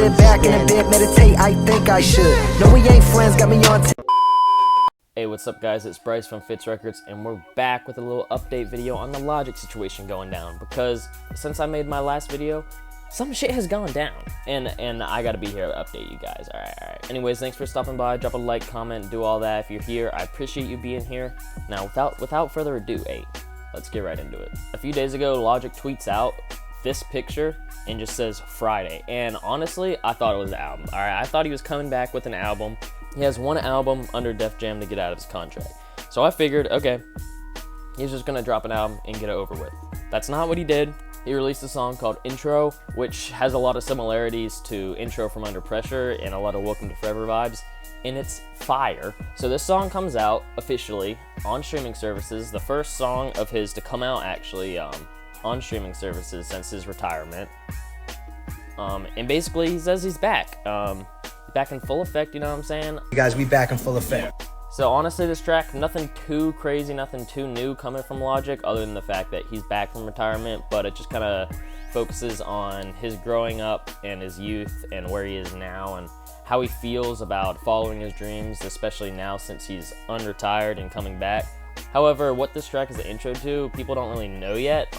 Sit back in a bit, meditate, I think I should. No, we ain't friends, got me on. Hey, what's up guys, it's Bryce from Fitz Records, and we're back with a little update video on the Logic situation going down, because since I made my last video, some shit has gone down, and I gotta be here to update you guys. Alright. Anyways, thanks for stopping by, drop a like, comment, do all that if you're here. I appreciate you being here. Now, without further ado, hey, let's get right into it. A few days ago, Logic tweets out this picture and just says Friday, and honestly, I thought it was an album. Alright, I thought he was coming back with an album. He has one album under Def Jam to get out of his contract. So I figured, okay, he's just gonna drop an album and get it over with. That's not what he did. He released a song called Intro, which has a lot of similarities to Intro from Under Pressure and a lot of Welcome to Forever vibes, and it's fire. So this song comes out officially on streaming services, the first song of his to come out actually on streaming services since his retirement. And basically he says he's back. Back in full effect, you know what I'm saying? You guys, we back in full effect. So honestly, this track, nothing too crazy, nothing too new coming from Logic, other than the fact that he's back from retirement, but it just kind of focuses on his growing up and his youth and where he is now and how he feels about following his dreams, especially now since he's unretired and coming back. However, what this track is the intro to, people don't really know yet.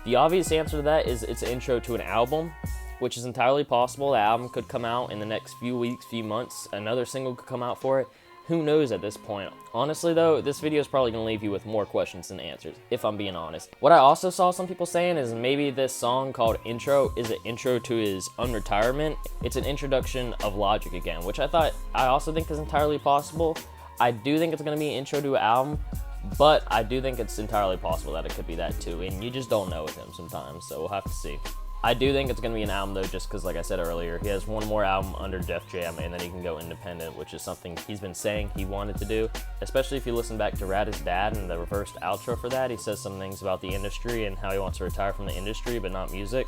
The obvious answer to that is it's an intro to an album, which is entirely possible. The album could come out in the next few weeks, few months. Another single could come out for it. Who knows at this point? Honestly though, this video is probably going to leave you with more questions than answers, if I'm being honest. What I also saw some people saying is maybe this song called Intro is an intro to his unretirement. It's an introduction of Logic again, which I also think is entirely possible. I do think it's going to be an intro to an album, but I do think it's entirely possible that it could be that too, and you just don't know with him sometimes, so we'll have to see. I do think it's going to be an album though, just because like I said earlier, he has one more album under Def Jam and then he can go independent, which is something he's been saying he wanted to do. Especially if you listen back to Rat His Dad and the reversed outro for that, he says some things about the industry and how he wants to retire from the industry but not music.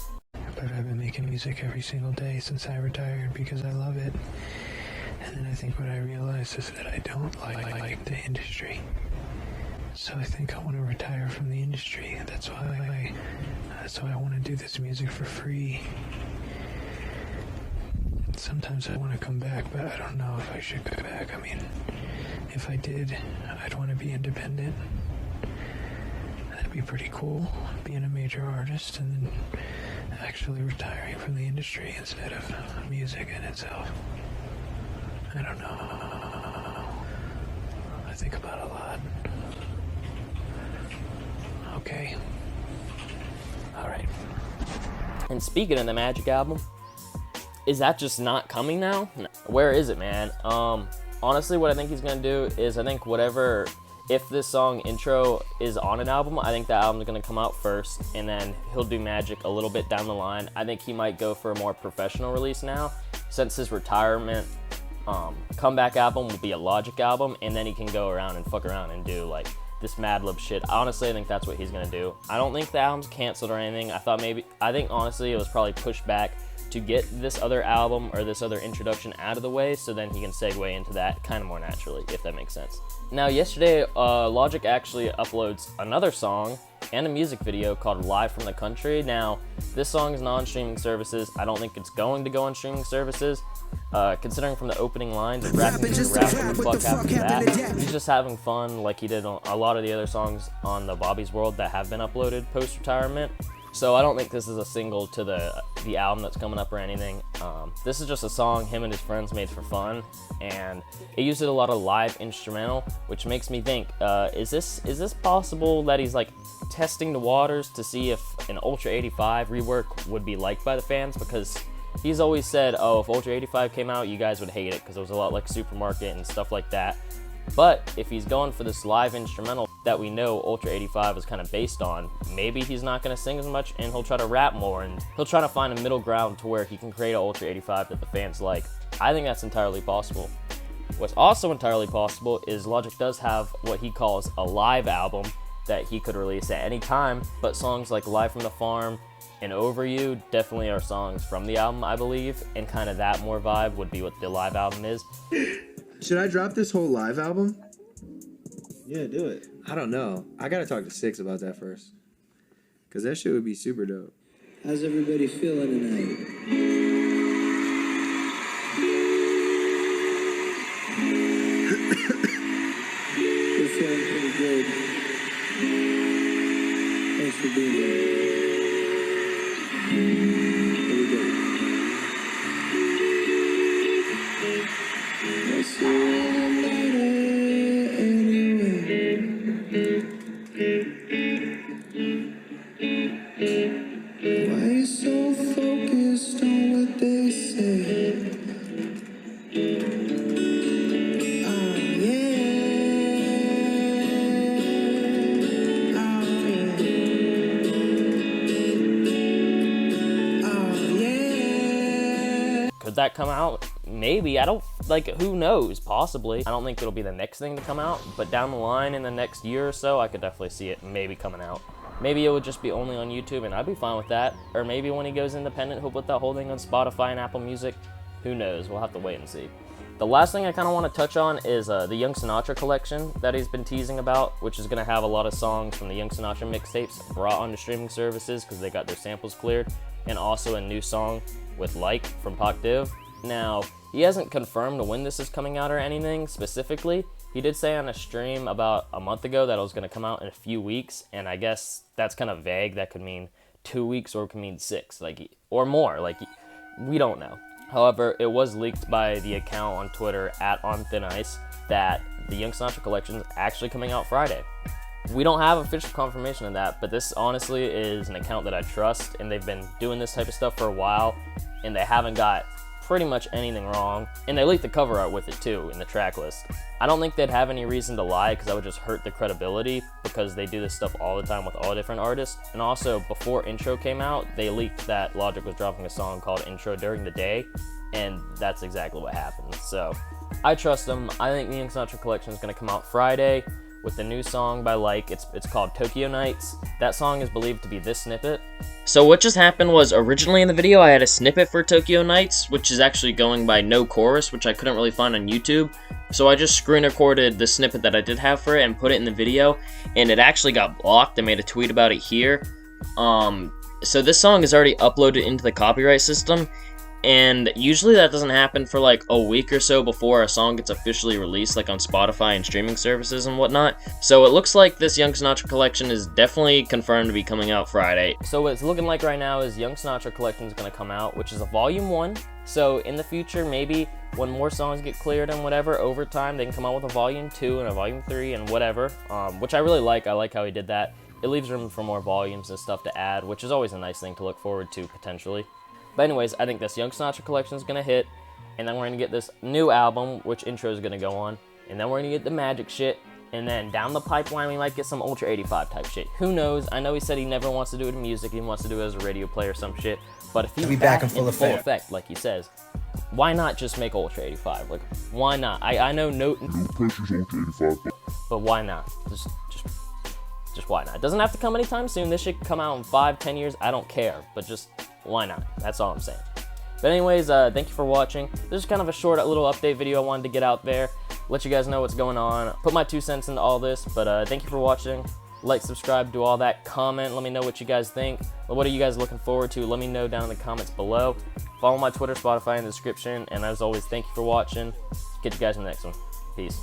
But I've been making music every single day since I retired because I love it. And then I think what I realized is that I don't like the industry. So I think I want to retire from the industry. That's why I want to do this music for free. Sometimes I want to come back, but I don't know if I should go back. I mean, if I did, I'd want to be independent. That'd be pretty cool, being a major artist and then actually retiring from the industry instead of music in itself. I don't know. I think about it a lot. Okay. Alright. And speaking of the Magic album, is that just not coming now? No. Where is it, man? Honestly, what I think he's gonna do is if this song Intro is on an album, I think that album's gonna come out first, and then he'll do Magic a little bit down the line. I think he might go for a more professional release now, since his retirement comeback album will be a Logic album, and then he can go around and fuck around and do like this Mad Lib shit. Honestly, I think that's what he's gonna do. I don't think the album's canceled or anything. I think honestly it was probably pushed back to get this other album or this other introduction out of the way, so then he can segue into that kind of more naturally, if that makes sense. Now, yesterday, Logic actually uploads another song and a music video called Live from the Country. Now, this song is not on streaming services. I don't think it's going to go on streaming services. Considering from the opening lines of rapping to rap, what the fuck happened to that? He's just having fun like he did on a lot of the other songs on the Bobby's World that have been uploaded post-retirement. So I don't think this is a single to the album that's coming up or anything. This is just a song him and his friends made for fun, and he uses a lot of live instrumental, which makes me think, is this possible that he's like testing the waters to see if an Ultra 85 rework would be liked by the fans? Because he's always said, oh, if Ultra 85 came out, you guys would hate it because it was a lot like Supermarket and stuff like that. But if he's going for this live instrumental that we know Ultra 85 is kind of based on, maybe he's not going to sing as much and he'll try to rap more, and he'll try to find a middle ground to where he can create an Ultra 85 that the fans like. I think that's entirely possible. What's also entirely possible is Logic does have what he calls a live album that he could release at any time, but songs like Live from the Farm and Over You definitely are songs from the album, I believe, and kind of that more vibe would be what the live album is. Should I drop this whole live album? Yeah, do it. I don't know. I gotta talk to Six about that first. Cause that shit would be super dope. How's everybody feeling tonight? they say. Oh yeah. Oh yeah. Oh yeah. Could that come out? Maybe. I don't, like, who knows? Possibly. I don't think it'll be the next thing to come out, but down the line in the next year or so, I could definitely see it maybe coming out. Maybe it would just be only on YouTube, and I'd be fine with that. Or maybe when he goes independent, he'll put that whole thing on Spotify and Apple Music. Who knows? We'll have to wait and see. The last thing I kind of want to touch on is the Young Sinatra collection that he's been teasing about, which is going to have a lot of songs from the Young Sinatra mixtapes brought onto streaming services because they got their samples cleared, and also a new song with Like from Pac Div. Now, he hasn't confirmed when this is coming out or anything specifically. He did say on a stream about a month ago that it was going to come out in a few weeks, and I guess that's kind of vague. That could mean 2 weeks or it could mean 6, like, or more. Like, we don't know. However, it was leaked by the account on Twitter @OnThinIce that the Young Sinatra collection is actually coming out Friday. We don't have official confirmation of that, but this honestly is an account that I trust, and they've been doing this type of stuff for a while, and they haven't got pretty much anything wrong, and they leaked the cover art with it too in the track list. I don't think they'd have any reason to lie because that would just hurt the credibility because they do this stuff all the time with all different artists. And also, before Intro came out, they leaked that Logic was dropping a song called Intro during the day, and that's exactly what happened. So I trust them. I think the Young Sinatra collection is going to come out Friday with the new song by Like. It's called Tokyo Nights. That song is believed to be this snippet. So what just happened was, originally in the video I had a snippet for Tokyo Nights, which is actually going by no chorus, which I couldn't really find on YouTube. So I just screen recorded the snippet that I did have for it and put it in the video, and it actually got blocked. I made a tweet about it here. So this song is already uploaded into the copyright system, and usually that doesn't happen for like a week or so before a song gets officially released, like on Spotify and streaming services and whatnot. So it looks like this Young Sinatra collection is definitely confirmed to be coming out Friday. So what it's looking like right now is Young Sinatra collection is going to come out, which is a volume 1. So in the future, maybe when more songs get cleared and whatever, over time they can come out with a volume 2 and a volume 3 and whatever, which I really like. I like how he did that. It leaves room for more volumes and stuff to add, which is always a nice thing to look forward to potentially. But anyways, I think this Young Sinatra collection is going to hit, and then we're going to get this new album, which Intro is going to go on, and then we're going to get the Magic shit, and then down the pipeline we might get some Ultra 85 type shit. Who knows? I know he said he never wants to do it in music, he wants to do it as a radio play or some shit, but if he's back in full effect, like he says, why not just make Ultra 85? Like, why not? I know no pressure's Ultra 85, but why not? Just why not? It doesn't have to come anytime soon. This should come out in 5-10 years. I don't care, but just why not? That's all I'm saying. But anyways, thank you for watching. This is kind of a short little update video I wanted to get out there, let you guys know what's going on, put my 2 cents into all this. But thank you for watching. Like, subscribe, do all that. Comment, let me know what you guys think. What are you guys looking forward to? Let me know down in the comments below. Follow my Twitter, Spotify in the description. And as always, thank you for watching. Catch you guys in the next one. Peace.